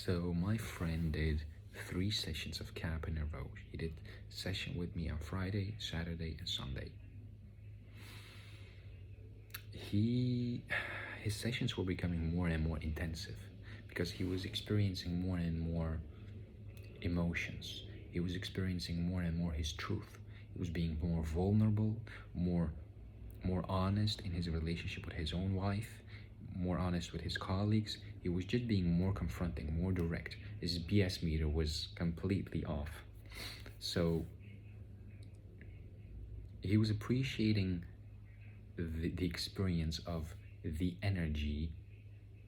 So my friend did 3 sessions of KAP in a row. He did a session with me on Friday, Saturday, and Sunday. His sessions were becoming more and more intensive because he was experiencing more and more emotions. He was experiencing more and more his truth. He was being more vulnerable, more honest in his relationship with his own wife, more honest with his colleagues. He was just being more confronting, more direct. His BS meter was completely off. So he was appreciating the experience of the energy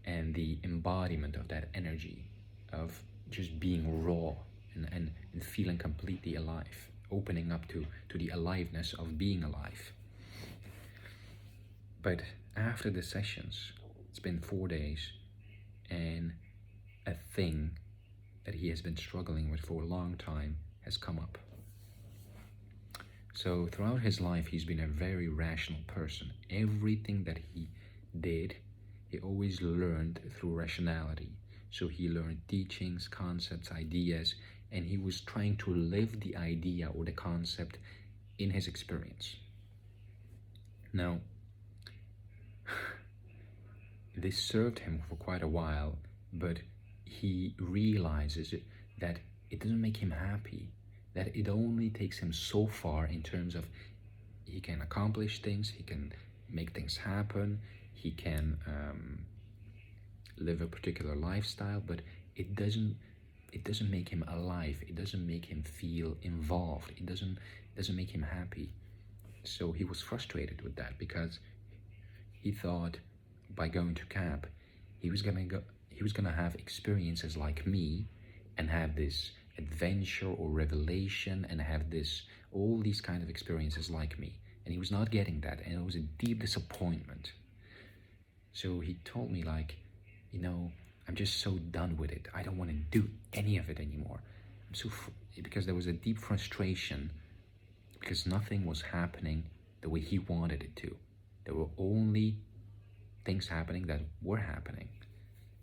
and the embodiment of that energy, of just being raw and feeling completely alive, opening up to the aliveness of being alive. But after the sessions, it's been 4 days, and a thing that he has been struggling with for a long time has come up. So throughout his life, he's been a very rational person. Everything that he did, he always learned through rationality. So he learned teachings, concepts, ideas, and he was trying to live the idea or the concept in his experience. Now, this served him for quite a while, but he realizes that it doesn't make him happy, that it only takes him so far in terms of he can accomplish things, he can make things happen, he can live a particular lifestyle, but it doesn't make him alive, it doesn't make him feel involved, it doesn't make him happy. So he was frustrated with that because he thought by going to KAP, he was gonna have experiences like me and have this adventure or revelation and have all these kind of experiences like me. And he was not getting that, and it was a deep disappointment. So he told me, like, I'm just so done with it. I don't want to do any of it anymore. Because there was a deep frustration because nothing was happening the way he wanted it to. There were only things happening that were happening,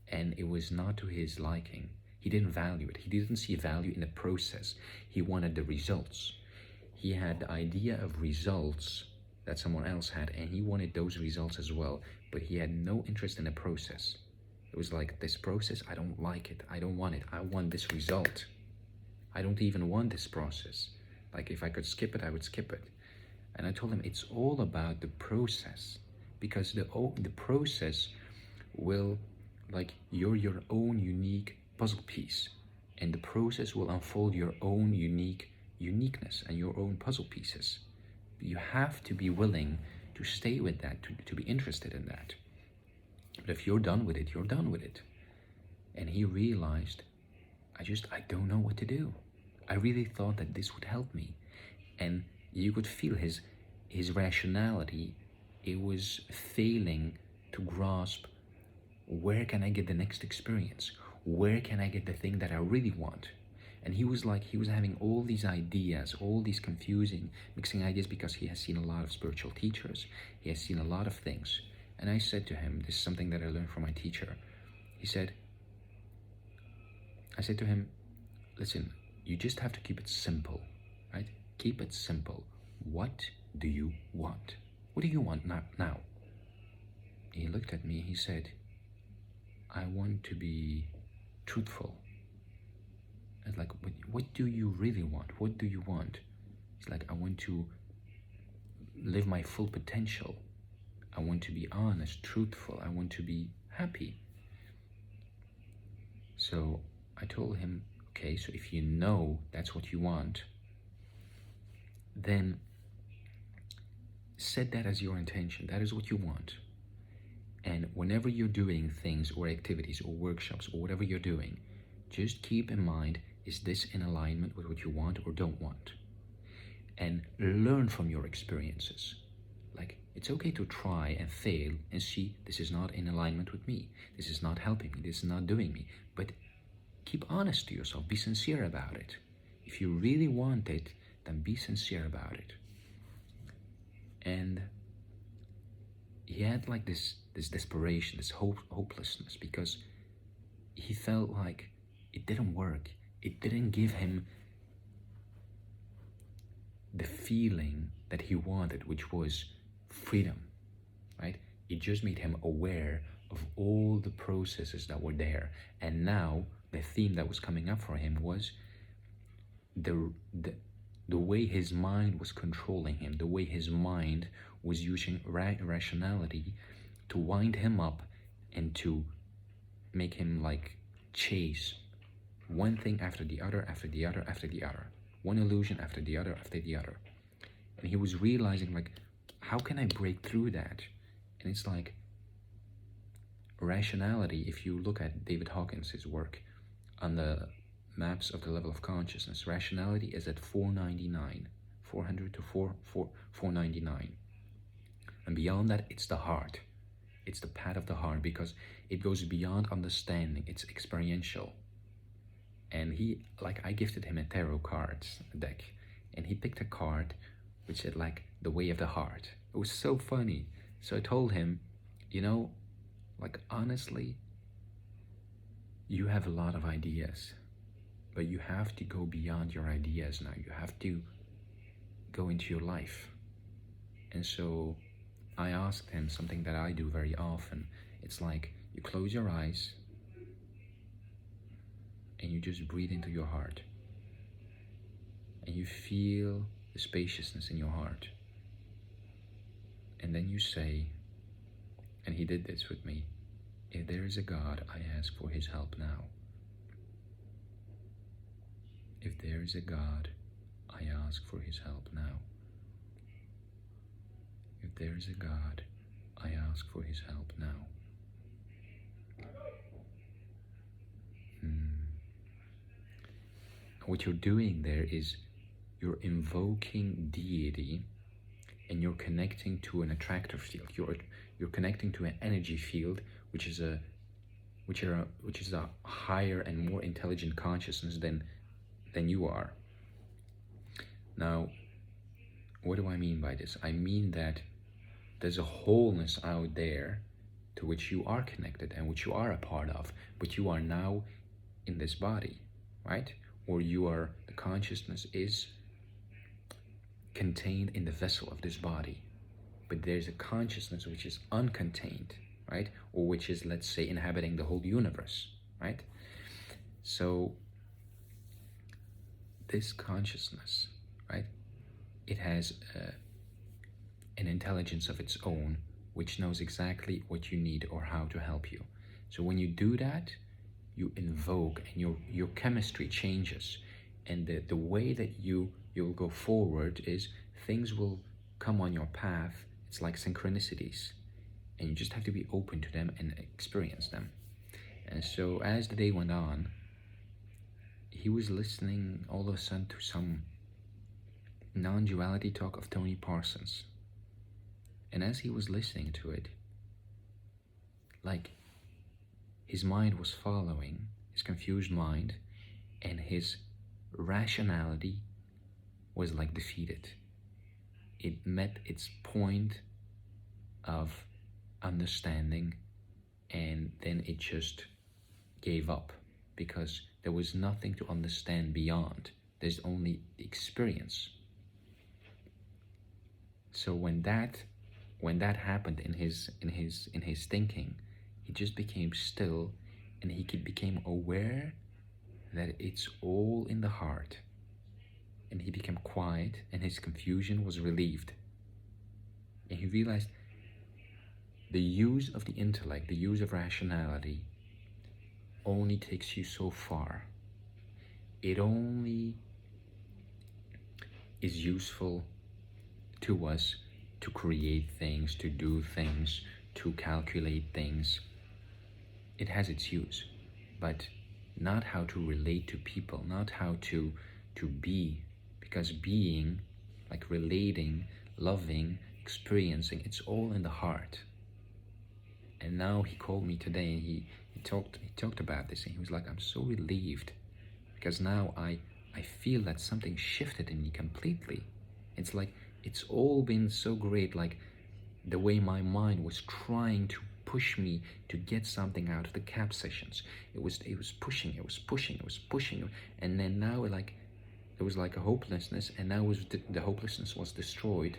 and it was not to his liking. He didn't value it. He didn't see value in the process. He wanted the results. He had the idea of results that someone else had, and he wanted those results as well, but he had no interest in the process. It was like, this process, I don't like it. I don't want it. I want this result. I don't even want this process. Like, if I could skip it, I would skip it. And I told him it's all about the process, because the process will, like, you're your own unique puzzle piece, and the process will unfold your own uniqueness and your own puzzle pieces. You have to be willing to stay with that, to be interested in that. But if you're done with it, you're done with it. And he realized, I don't know what to do. I really thought that this would help me. And you could feel his rationality. It was failing to grasp, where can I get the next experience? Where can I get the thing that I really want? And he was having all these ideas, all these confusing, mixing ideas, because he has seen a lot of spiritual teachers. He has seen a lot of things. And I said to him, this is something that I learned from my teacher. I said to him, listen, you just have to keep it simple, right? Keep it simple. What do you want? What do you want now? He looked at me, he said, I want to be truthful. I was like, what do you really want? What do you want? He's like, I want to live my full potential. I want to be honest, truthful. I want to be happy. So I told him, okay, so if you know that's what you want, then set that as your intention. That is what you want. And whenever you're doing things or activities or workshops or whatever you're doing, just keep in mind, is this in alignment with what you want or don't want? And learn from your experiences. Like, it's okay to try and fail and see, this is not in alignment with me. This is not helping me. This is not doing me. But keep honest to yourself. Be sincere about it. If you really want it, then be sincere about it. And he had like this desperation, this hopelessness, because he felt like it didn't work. It didn't give him the feeling that he wanted, which was freedom, right? It just made him aware of all the processes that were there. And now the theme that was coming up for him was the the way his mind was controlling him, the way his mind was using rationality to wind him up and to make him like chase one thing after the other, after the other, after the other, one illusion after the other, after the other. And he was realizing, like, how can I break through that? And it's like rationality. If you look at David Hawkins' work on the maps of the level of consciousness, rationality is at 499, 400 to 499. And beyond that, it's the heart. It's the path of the heart, because it goes beyond understanding. It's experiential. And he, like, I gifted him a tarot cards deck, and he picked a card which said, like, the way of the heart. It was so funny. So I told him, you know, like, honestly, you have a lot of ideas, but you have to go beyond your ideas now. You have to go into your life. And so I asked him something that I do very often. It's like, you close your eyes and you just breathe into your heart. And you feel the spaciousness in your heart. And then you say, and he did this with me, if there is a God, I ask for his help now. If there is a God, I ask for his help now. If there is a God, I ask for his help now. What you're doing there is you're invoking deity, and you're connecting to an attractor field. You're connecting to an energy field, which is a higher and more intelligent consciousness than you are. Now, what do I mean by this? I mean that there's a wholeness out there to which you are connected and which you are a part of, but you are now in this body, right? Or the consciousness is contained in the vessel of this body, but there's a consciousness which is uncontained, right? Or which is, let's say, inhabiting the whole universe, right? So this consciousness, right, it has an intelligence of its own, which knows exactly what you need or how to help you. So when you do that, you invoke, and your chemistry changes, and the way that you'll go forward is things will come on your path. It's like synchronicities, and you just have to be open to them and experience them. And so as the day went on, he was listening all of a sudden to some non-duality talk of Tony Parsons. And as he was listening to it, like, his mind was following, his confused mind, and his rationality was like defeated. It met its point of understanding, and then it just gave up, because there was nothing to understand beyond. There's only the experience. So when that happened in his thinking, he just became still, and he became aware that it's all in the heart. And he became quiet, and his confusion was relieved. And he realized the use of the intellect, the use of rationality, only takes you so far. It only is useful to us to create things, to do things, to calculate things. It has its use, but not how to relate to people, not how to be, because being, like relating, loving, experiencing, it's all in the heart. And now he called me today, and he talked about this, and he was like, I'm so relieved, because now I feel that something shifted in me completely. It's like, it's all been so great, like the way my mind was trying to push me to get something out of the KAP sessions. It was pushing, it was pushing, it was pushing, and then now it was like a hopelessness, and now the hopelessness was destroyed,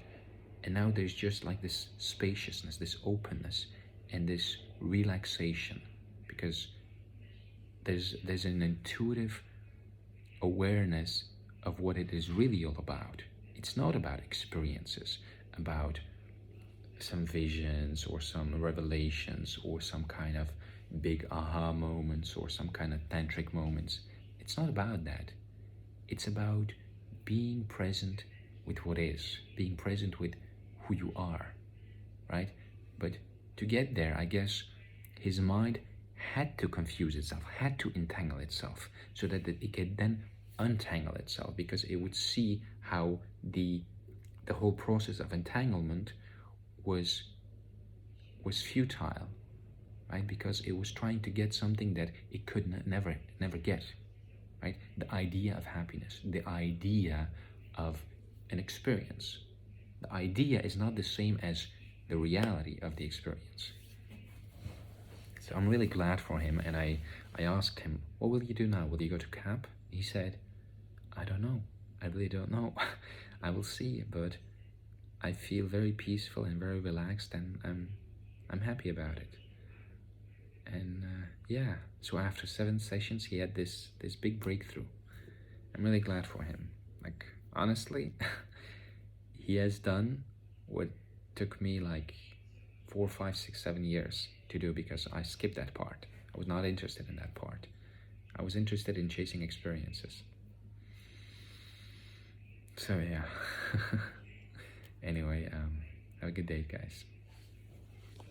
and now there's just like this spaciousness, this openness, and this relaxation, because there's an intuitive awareness of what it is really all about. It's not about experiences, about some visions or some revelations or some kind of big aha moments or some kind of tantric moments. It's not about that. It's about being present with what is, being present with who you are, right? But to get there, I guess his mind had to confuse itself, had to entangle itself, so that it could then untangle itself, because it would see how the whole process of entanglement was futile, right? Because it was trying to get something that it could never get, right? The idea of happiness, the idea of an experience. The idea is not the same as the reality of the experience. So I'm really glad for him, and I asked him, what will you do now? Will you go to KAP? He said, I don't know. I really don't know. I will see, but I feel very peaceful and very relaxed, and I'm happy about it. And yeah, so after 7 sessions, he had this big breakthrough. I'm really glad for him. Like, honestly, he has done what took me like 4, 5, 6, 7 years to do, because I skipped that part. I was not interested in that part. I was interested in chasing experiences. So yeah. Anyway, have a good day, guys.